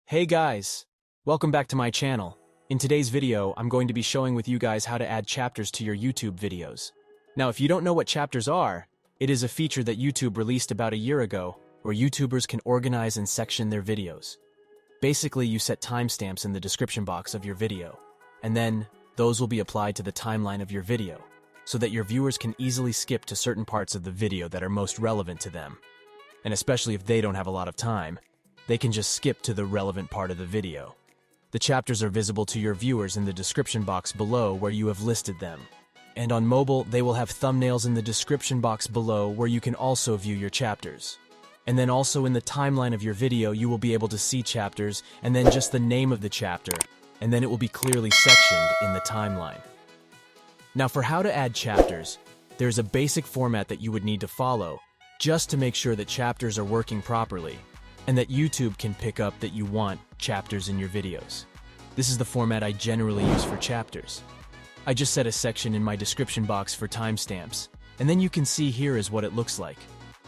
Hey guys! Welcome back to my channel. In today's video, I'm going to be showing with you guys how to add chapters to your YouTube videos. Now, if you don't know what chapters are, it is a feature that YouTube released about a year ago, where YouTubers can organize and section their videos. Basically, you set timestamps in the description box of your video, and then those will be applied to the timeline of your video, so that your viewers can easily skip to certain parts of the video that are most relevant to them. And especially if they don't have a lot of time, they can just skip to the relevant part of the video. The chapters are visible to your viewers in the description box below where you have listed them. And on mobile, they will have thumbnails in the description box below where you can also view your chapters. And then also in the timeline of your video, you will be able to see chapters and then just the name of the chapter, and then it will be clearly sectioned in the timeline. Now for how to add chapters, there's a basic format that you would need to follow just to make sure that chapters are working properly, and that YouTube can pick up that you want chapters in your videos. This is the format I generally use for chapters. I just set a section in my description box for timestamps, and then you can see here is what it looks like.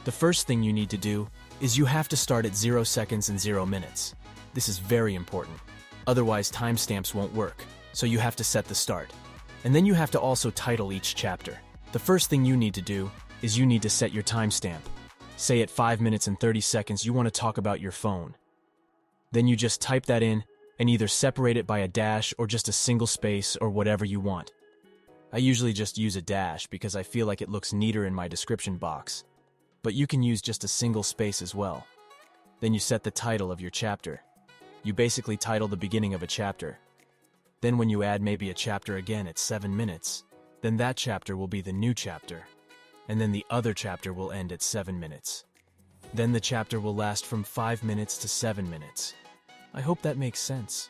The first thing you need to do is you have to start at 0 seconds and 0 minutes. This is very important. Otherwise, timestamps won't work, so you have to set the start. And then you have to also title each chapter. The first thing you need to do is you need to set your timestamp. Say at 5 minutes and 30 seconds you want to talk about your phone. Then you just type that in and either separate it by a dash or just a single space or whatever you want. I usually just use a dash because I feel like it looks neater in my description box. But you can use just a single space as well. Then you set the title of your chapter. You basically title the beginning of a chapter. Then when you add maybe a chapter again at 7 minutes, then that chapter will be the new chapter. And then the other chapter will end at 7 minutes. Then the chapter will last from 5 minutes to 7 minutes. I hope that makes sense.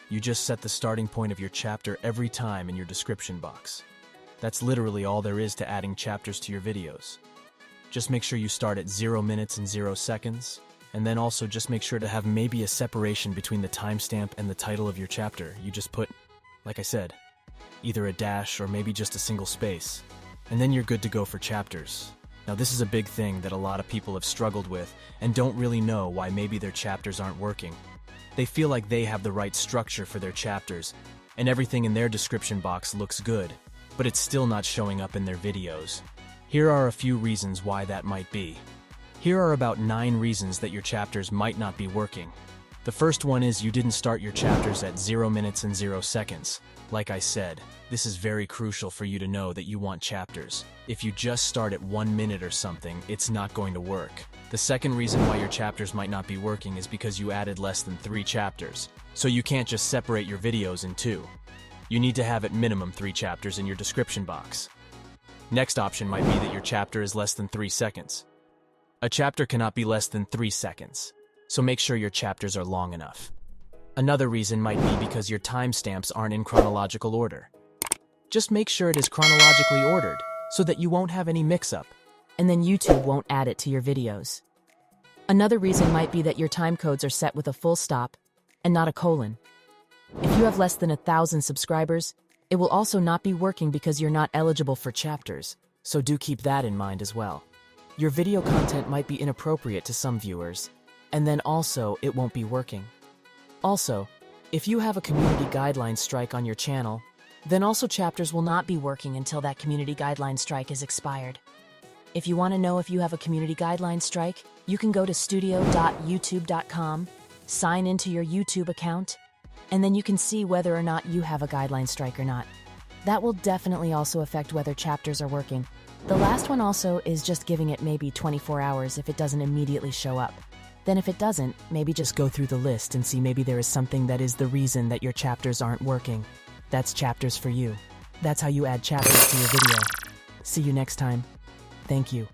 You just set the starting point of your chapter every time in your description box. That's literally all there is to adding chapters to your videos. Just make sure you start at 0 minutes and 0 seconds, and then also just make sure to have maybe a separation between the timestamp and the title of your chapter. You just put, like I said, either a dash or maybe just a single space. And then you're good to go for chapters. Now this is a big thing that a lot of people have struggled with and don't really know why maybe their chapters aren't working. They feel like they have the right structure for their chapters and everything in their description box looks good, but it's still not showing up in their videos. Here are a few reasons why that might be. Here are about 9 reasons that your chapters might not be working. The first one is you didn't start your chapters at 0 minutes and 0 seconds. Like I said, this is very crucial for you to know that you want chapters. If you just start at 1 minute or something, it's not going to work. The second reason why your chapters might not be working is because you added less than 3 chapters. So you can't just separate your videos in 2. You need to have at minimum 3 chapters in your description box. Next option might be that your chapter is less than 3 seconds. A chapter cannot be less than 3 seconds, so make sure your chapters are long enough. Another reason might be because your timestamps aren't in chronological order. Just make sure it is chronologically ordered, so that you won't have any mix-up. And then YouTube won't add it to your videos. Another reason might be that your time codes are set with a full stop and not a colon. If you have less than 1,000 subscribers, it will also not be working because you're not eligible for chapters, so do keep that in mind as well. Your video content might be inappropriate to some viewers, and then also it won't be working. Also, if you have a community guideline strike on your channel, then also chapters will not be working until that community guideline strike is expired. If you want to know if you have a community guideline strike, you can go to studio.youtube.com, sign into your YouTube account, and then you can see whether or not you have a guideline strike or not. That will definitely also affect whether chapters are working. The last one also is just giving it maybe 24 hours if it doesn't immediately show up. Then if it doesn't, maybe just go through the list and see maybe there is something that is the reason that your chapters aren't working. That's chapters for you. That's how you add chapters to your video. See you next time. Thank you.